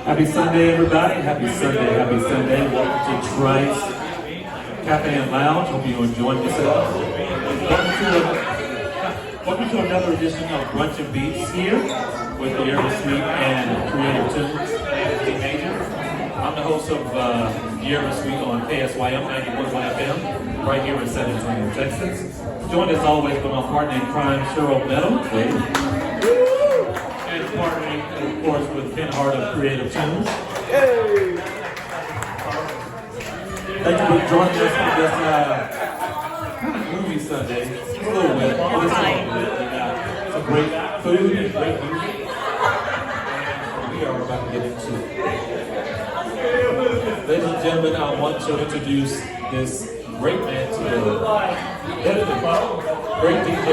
Happy Sunday, everybody. Happy Sunday, happy Sunday. Welcome to Trice Cafe and Lounge. Hope you're enjoying yourself. Welcome to another edition of Brunch Beats here with the Aerosmith and Creative Tunes. I'm the host of Aerosmith on KSYM 91.1 FM right here in San Antonio, Texas. Joined as always by my partner in crime, Cheryl Meadow. And partnering, of course, with Ken Hart of Creative Tunes. Hey! Thank you for joining us on this kind of gloomy Sunday. It's a little bit. We got some great food and great music. And we are about to get into it. Ladies and gentlemen, I want to introduce this great man to the great DJ,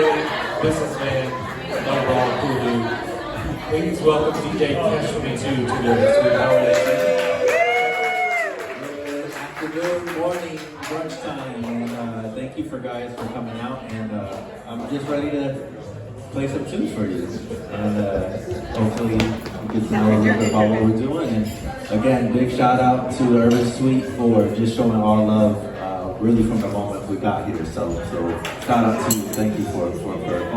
businessman, overall hoodoo. Please welcome DJ Cache22 to the Good afternoon, morning, brunch time, and thank you for guys for coming out. And I'm just ready to play some tunes for you, and hopefully you get to know a little bit about what we're doing. And again, big shout out to Urban Suite for just showing our love, really from the moment we got here. So shout out to you. Thank you for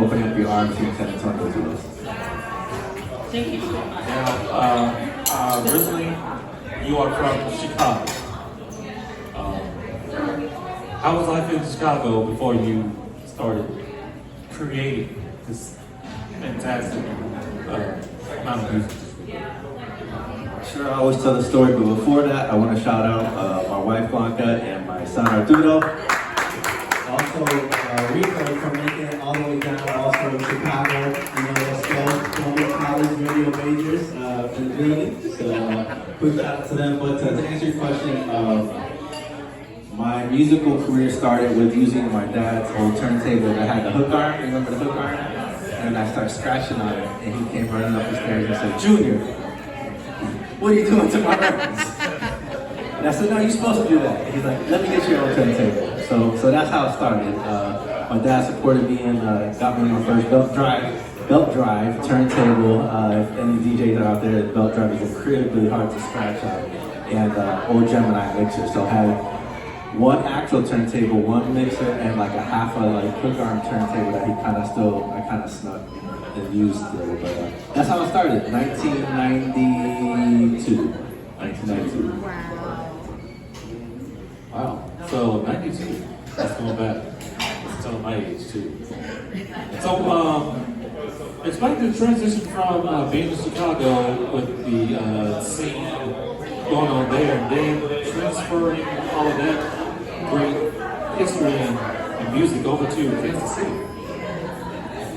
opening up your arms here in San Antonio to us. Thank you so much. Now, originally, you are from Chicago. How was life in Chicago before you started creating this fantastic amount of music? Sure, I always tell the story, but before that, I want to shout out my wife Blanca and my son Arturo. Also, Rico from Lincoln, all the way down, also in Chicago. You know, let's go. Columbia College radio majors in the building. So, quick shout out to them. But to answer your question, my musical career started with using my dad's old turntable that had the hook arm. Remember the hook arm? And I started scratching on it, and he came running up the stairs and said, "Junior, what are you doing to my records?" And I said, "No, you're supposed to do that." And he's like, "Let me get your own turntable." So that's how it started. My dad supported me and got me my first belt drive turntable. If any DJs are out there, the belt drive is incredibly hard to scratch on. And old Gemini mixer. So I had one actual turntable, one mixer, and like a half a hook arm turntable that I kind of snuck and used still. But that's how it started. 1992. Wow. So 92. That's going back. That's telling my age too. So explain the transition from being in Chicago with the scene going on there, and then transferring all of that great history and music over to Kansas City.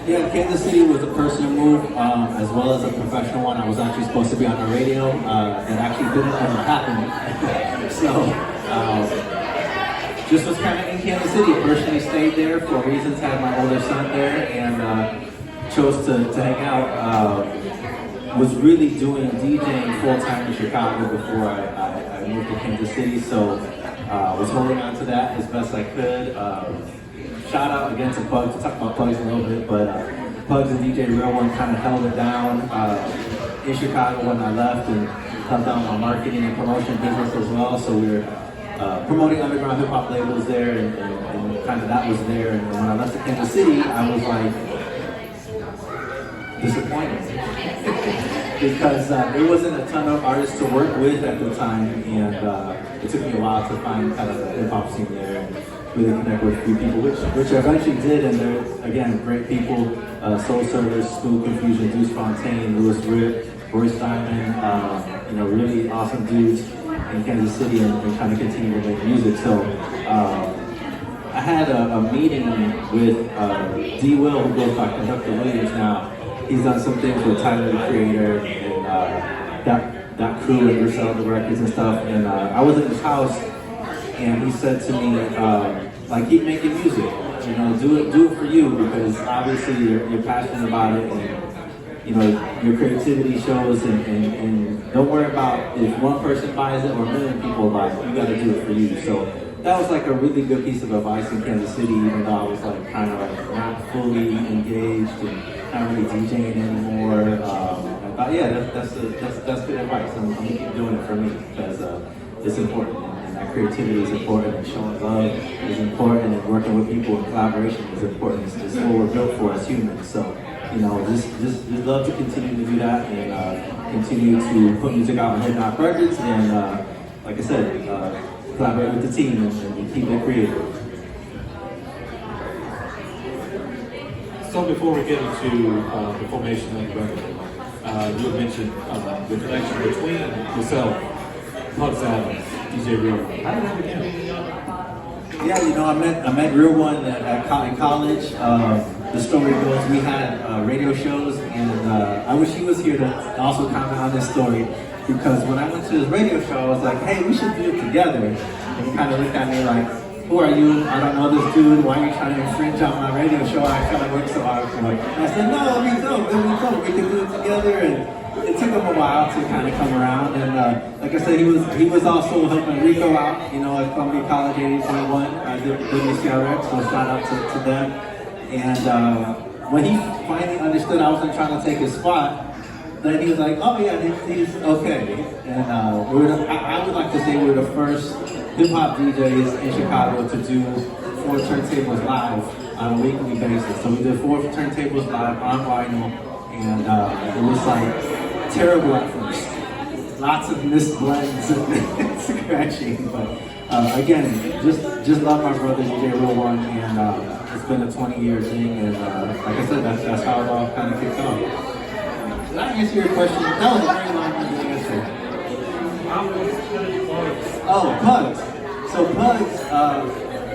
Yeah, Kansas City was a personal move, as well as a professional one. I was actually supposed to be on the radio. That actually didn't ever happen. So, just was kind of in Kansas City. Personally stayed there for reasons, had my older son there, and chose to hang out. Was really doing DJing full-time in Chicago before I moved to Kansas City. So, was holding on to that as best I could. Shout out again to Pugs. We'll talk about Pugs in a little bit, but Pugs and DJ Real One kind of held it down in Chicago when I left, and held down my marketing and promotion business as well. So we were promoting underground hip hop labels there, and kind of that was there. And when I left to Kansas City, I was like disappointed because there wasn't a ton of artists to work with at the time, and it took me a while to find kind of the hip hop scene there and really connect with a few people, which I eventually did. And they're, again, great people: Soul Service, School Confusion, Deuce Fontaine, Louis Rip, Royce Diamond, really awesome dudes in Kansas City, and kind of continue to make music. So I had a meeting with D. Will, who goes by Conductor Williams now. He's done some things with Tyler the Creator and that crew and Griselda Records and stuff. And I was in his house, and he said to me, keep making music. Do it for you, because obviously you're passionate about it, and your creativity shows. And don't worry about if one person buys it or a million people buy it. You got to do it for you. So that was like a really good piece of advice in Kansas City, even though I was kind of not fully engaged and not really DJing anymore. At yeah, that's good advice. I'm gonna keep doing it for me because it's important, and that creativity is important, and showing love is important, and working with people in collaboration is important. It's what we're built for as humans. So, you know, just love to continue to do that and continue to put music out on Hit Knock Records, and like I said, collaborate with the team and keep it creative. So before we get into the formation of the record, you had mentioned the connection between yourself, Pugs Adams, DJ Real. How did that begin? Yeah, you know, I met Real One in college. The story goes, we had radio shows, and I wish he was here to also comment on this story, because when I went to his radio show, I was like, hey, we should do it together. And he kind of looked at me like, who are you? I don't know this dude. Why are you trying to infringe on my radio show? I kind of worked so hard for it. And I said, no, we don't. We can do it together. And it took him a while to kind of come around. And like I said, he was also helping Rico out, you know, at Columbia College 80.1. I did WCRX, so shout out to them. And when he finally understood I wasn't trying to take his spot, then he was like, oh yeah, he's okay. And I would like to say we're the first hip-hop DJs in Chicago to do 4 turntables live on a weekly basis. So we did 4 turntables live on vinyl, and it was like terrible at first. Lots of missed blends and scratching, but again, just love my brother DJ Real One, and it's been a 20-year thing, and like I said, that's how it all kind of kicked off. Did I answer your question? That was a very long-winded answer. Oh, Pugs. So Pugs,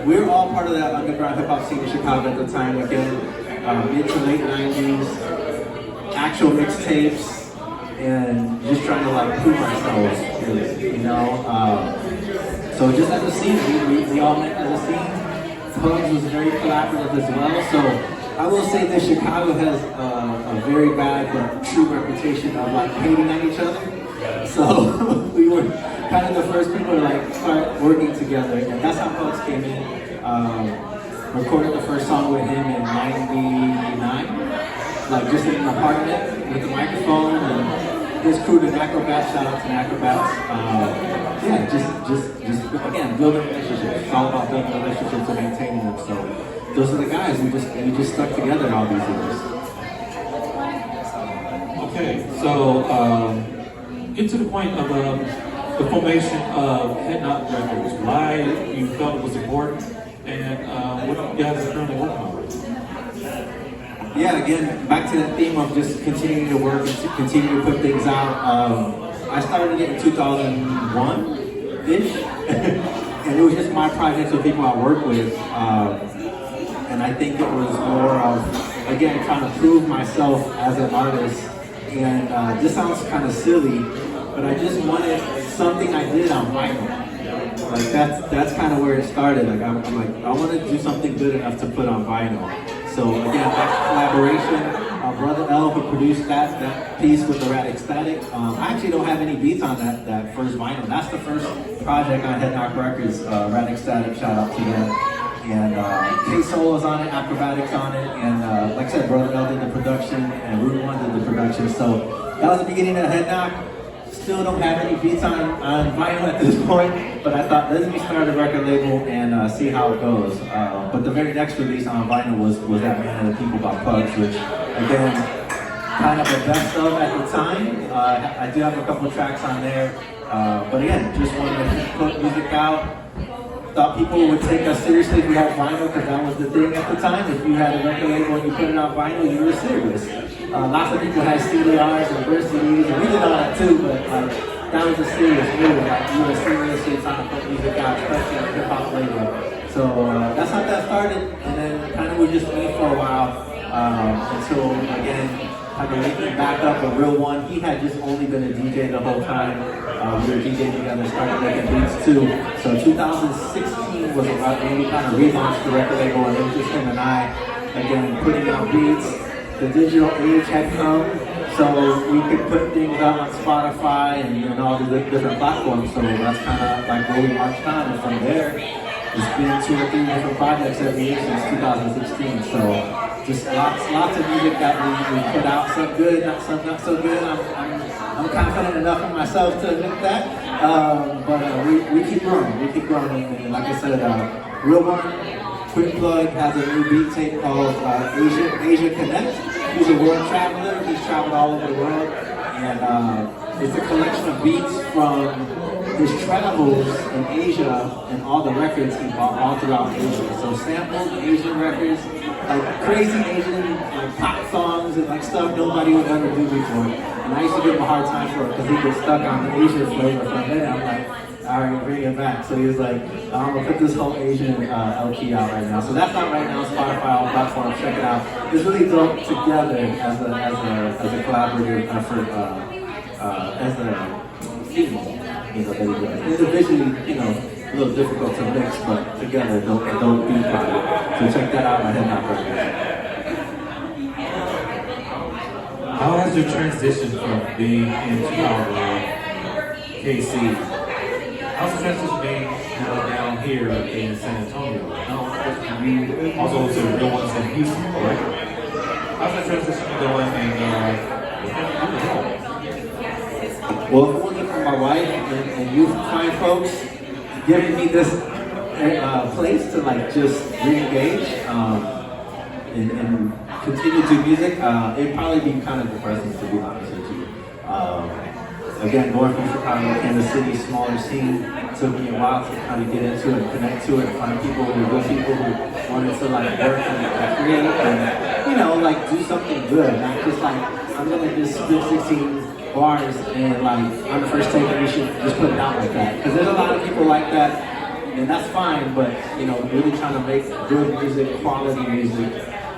we're all part of that underground hip-hop scene in Chicago at the time. Again, mid to late 90s, actual mixtapes, and just trying to like prove ourselves, really, you know. So just as a scene, we all met as a scene. Pugs was very collaborative as well. So I will say that Chicago has a very bad but true reputation of like hating on each other. So we were kind of the first people to like start working together, and that's how Pugs came in. Recorded the first song with him in '99, like just in an apartment with a microphone, and his crew, the Acrobats. Shout out to the Acrobats. Yeah, just again building relationships. It's all about building relationships and maintaining them. So those are the guys we just stuck together all these years. Okay, so get to the point of the formation of Hit Knock Records. Why you felt it was important, and what you guys are currently working on? Yeah, again, back to the theme of just continuing to work and to continue to put things out. I started it in 2001-ish, and it was just my projects with people I work with. And I think it was more of, again, trying to prove myself as an artist. And this sounds kind of silly, but I just wanted something I did on vinyl. Like that's kind of where it started. Like I'm like, I want to do something good enough to put on vinyl. So again, that collaboration. Brother L, who produced that piece with the Erratic Static. I actually don't have any beats on that first vinyl. That's the first project on Hit Knock Records. Erratic Static, shout out to them. And K-Solo's on it, Acrobatics on it, and like I said, Brother L did the production, and Root One did the production. So that was the beginning of Hit Knock. Still don't have any beats on vinyl at this point, but I thought, let me start a record label and see how it goes. But the very next release on vinyl was that Man of the People by Pugs, which, again, kind of a best of at the time. I do have a couple of tracks on there, but again, just wanted to put music out. Thought people would take us seriously if we had vinyl, because that was the thing at the time. If you had a record label and you put it on vinyl, you were serious. Lots of people had CDRs and burst CDs, and we did all that too, but that was a serious move. Like, you were seriously trying to put music out, especially on a hip-hop label. So that's how that started, and then kind of we just me for a while until, again, kind of linking back up a Real One. He had just only been a DJ the whole time. We were DJing together, started making beats too. So 2016 was when we kind of relaunched the record label, and it was just him and I, again, putting out beats. The digital age had come, so we could put things out on Spotify and all the different platforms. So that's kind of like where we marched on, and from there, it's been 2 or 3 different projects every year since 2016. So just lots of music that we put out. Some good, some not so good. I'm confident enough in myself to admit that. But we keep growing. We keep growing. And like I said, Real One, quick plug, has a new beat tape called Asia Connect. He's a world traveler. He's traveled all over the world. And it's a collection of beats from his travels in Asia and all the records he bought all throughout Asia. So samples, Asian records, like crazy Asian like pop songs and like stuff nobody would ever do before. And I used to give him a hard time for it because he gets stuck on the Asian flavor from there. I'm like, alright, bring it back. So he was like, I'm gonna put this whole Asian LP out right now. So that's out right now, Spotify, all platforms, check it out. It's really dope together as a collaborative effort, as a team. Individually, a little difficult to mix, but together, don't beat by. So check that out, my head not burning. How has your transition from being in Chicago, KC, how's the transition being down here in San Antonio? You also to the real ones in Houston, right? How's that transition going Well, if it wasn't for my wife and you fine folks giving me this place to like just re-engage and continue to do music, it'd probably be kind of depressing, to be honest with you. Again, going from Chicago, Kansas City, smaller scene, took me a while to kind of get into it, connect to it, find people who were good people who wanted to like work and create and like do something good, not just like I'm gonna just spit 16 bars and like I'm the first take and we should just put it out like that. Because there's a lot of people like that, and that's fine, but really trying to make good music, quality music.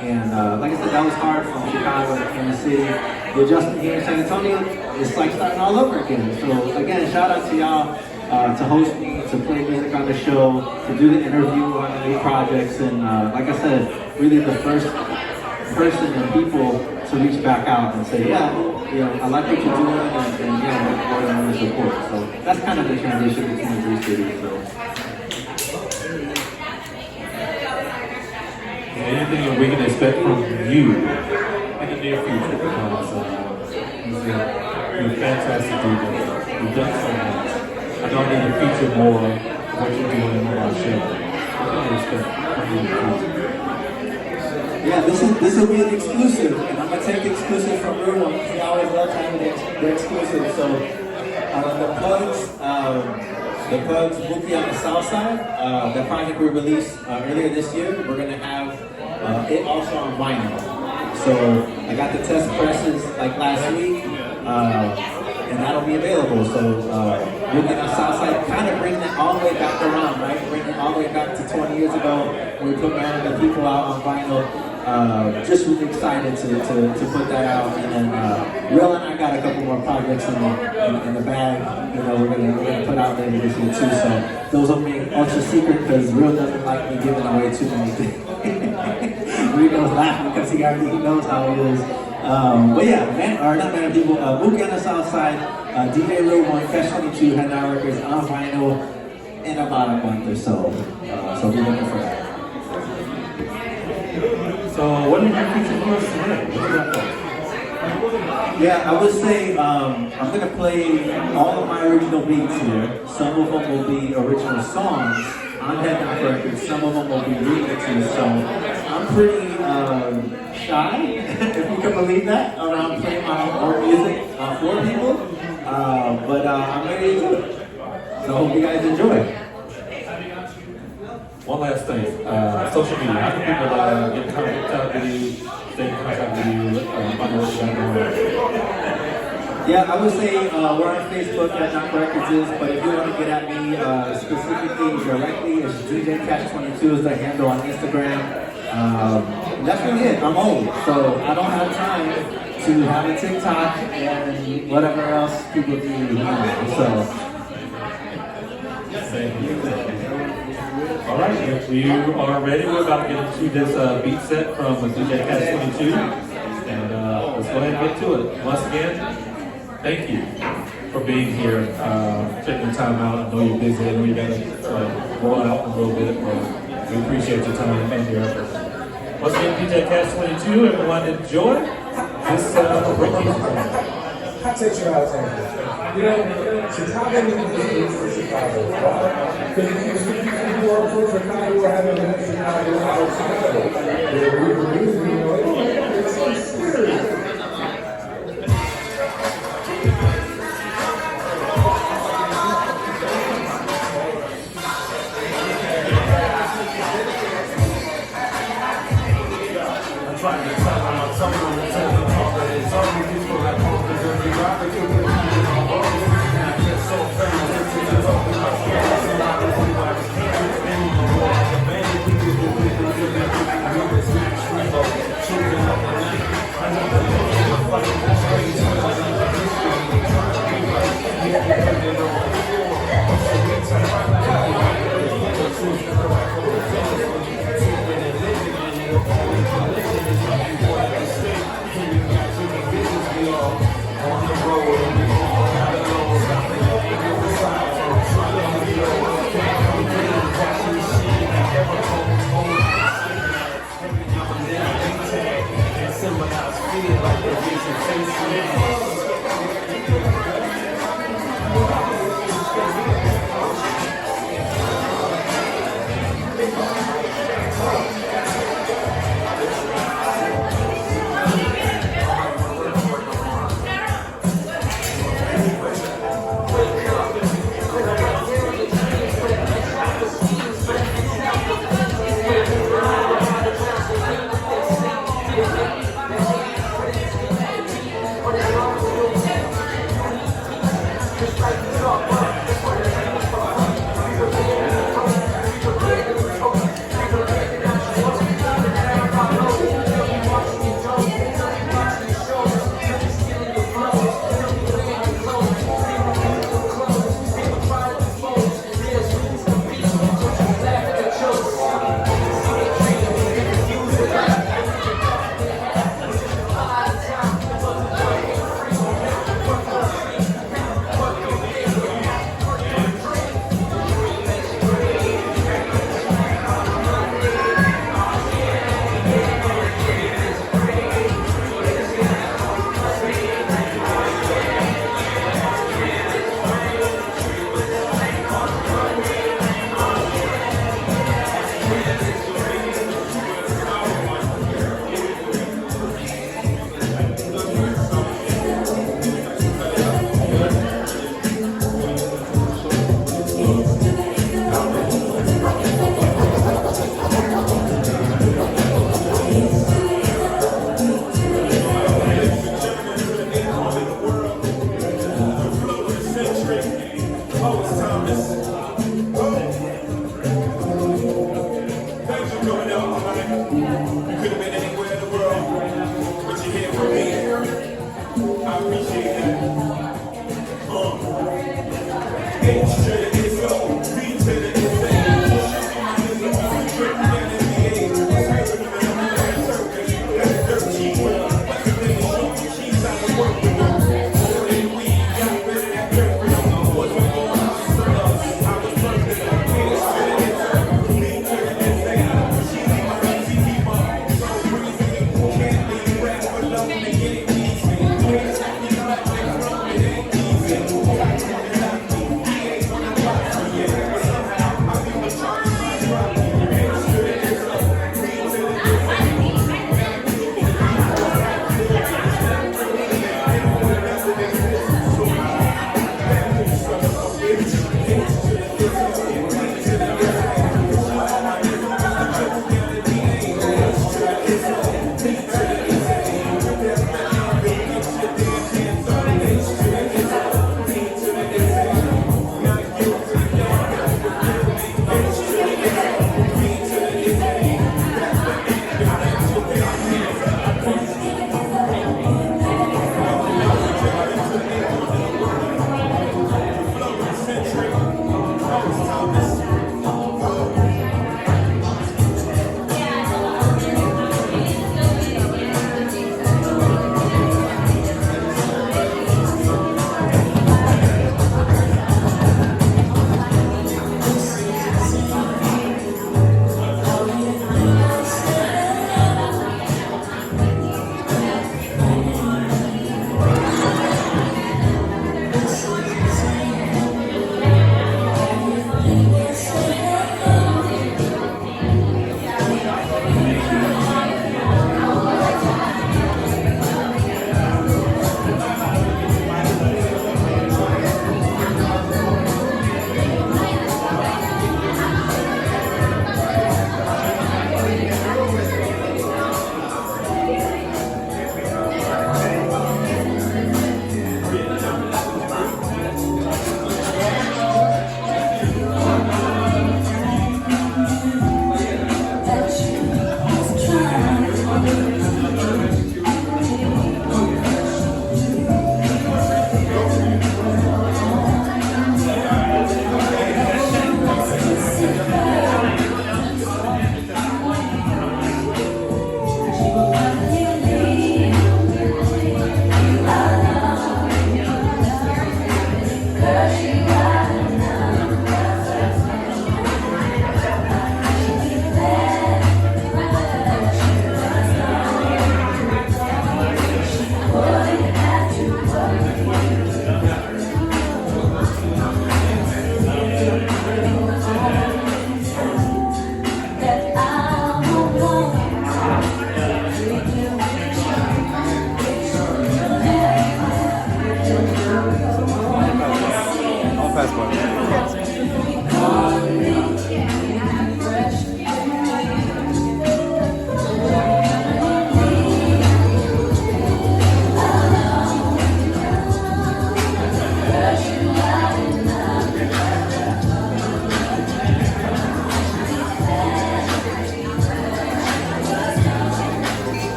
And like I said, that was hard from Chicago to Kansas City. The adjustment here in San Antonio, it's like starting all over again. So again, shout out to y'all to host me, to play music on the show, to do the interview on the new projects, and like I said, really the first person and people to reach back out and say, I like what you're doing, and more than the support. So that's kind of the transition between the three cities. So. anything that we can expect from you in the near future? Because you're fantastic DJ. You've done so much. I don't need to feature more of what you're doing on our show. What can we expect from you in the future? Yeah, this will be an exclusive, and I'm gonna take the exclusive from Real One because I always love having the exclusive. So the Pugs Bookie on the South Side, the project we released earlier this year, we're gonna have it also on vinyl. So I got the test presses like last week, and that'll be available. So Bookie on the South Side, kind of bringing it all the way back around, right? Bringing it all the way back to 20 years ago when we put Man the People out on vinyl. Just really excited to put that out, and then Real and I got a couple more projects in the bag. We're gonna put out later this year too. So those will be ultra secret because Real doesn't like me giving away too many things. Rico's laughing because he knows how it is. But yeah, not Man People, Bookie on the South Side, DJ Real One, Cache22, Headline Records on vinyl in about a month or so. So we're looking for that. So what are your future plans today? What you got for? Yeah, I would say I'm going to play all of my original beats here. Some of them will be original songs on Headline Records. Some of them will be remixes. So I'm pretty shy, if you can believe that, around playing my own music for people. But I'm ready to do it. So I hope you guys enjoy. One last thing, social media. How can people get in contact with you, stay in contact with you, find what you got going on? Yeah, I would say we're on Facebook at Knock Records, but if you want to get at me specifically, directly, it's DJ Cache22 is the handle on Instagram. That's really it. I'm old, so I don't have time to have a TikTok and whatever else people do. So. All right, if you are ready, we're about to get into this beat set from DJ Cache22, and let's go ahead and get to it. Once again, thank you for being here, taking the time out. I know you're busy, I know you got to roll out a little bit, but we appreciate your time and your effort. Once again, DJ Cache22, everyone enjoy this Brunch Beats. I'll take you out there. You know, Chicago needs to be for Chicago. Why? Because people are from Chicago are having a Chicago out of Chicago. They're reproducing, you know, it's so serious.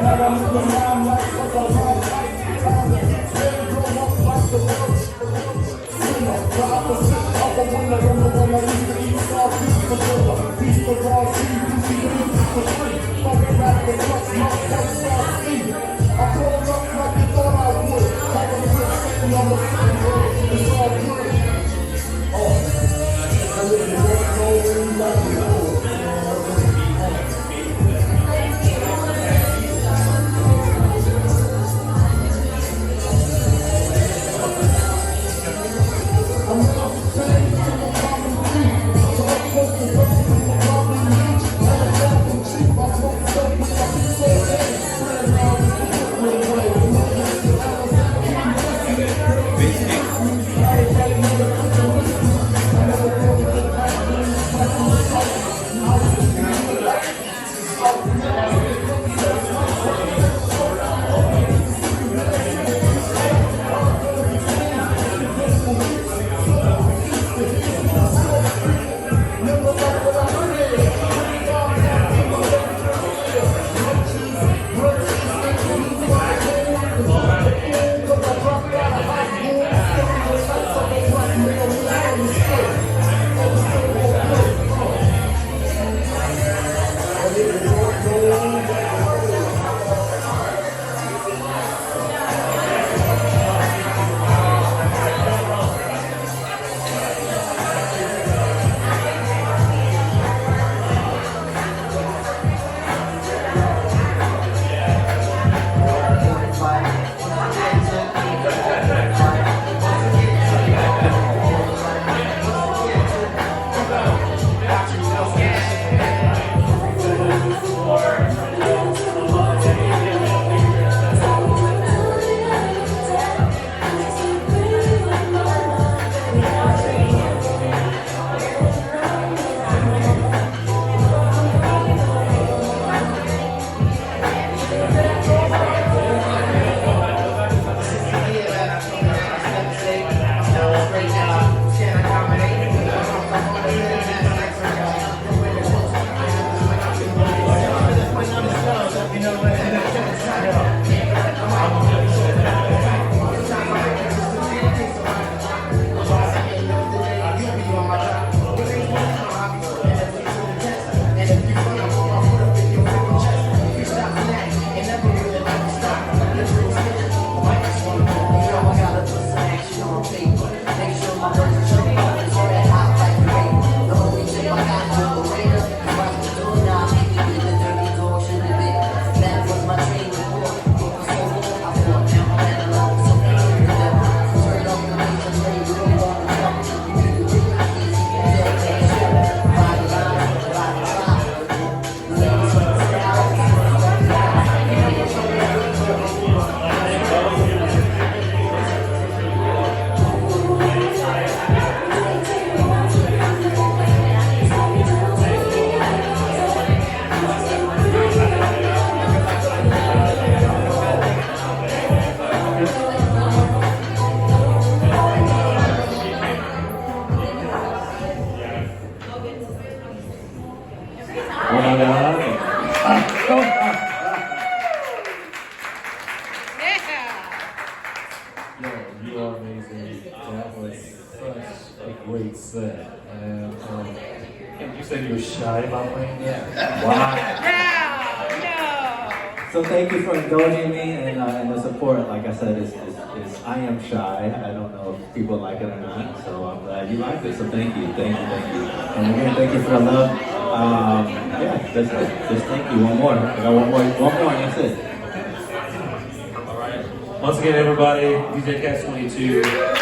Now I'm You are amazing. That was such a great set. And you said you were shy about playing that? Wow. No. So thank you for indulging me and the support. Like I said, is I am shy. I don't know if people like it or not. So I'm glad you liked it. So thank you. And again, thank you for the love. Yeah, just thank you. One more. I got one more, and that's it. Once again, everybody, DJ Cache22.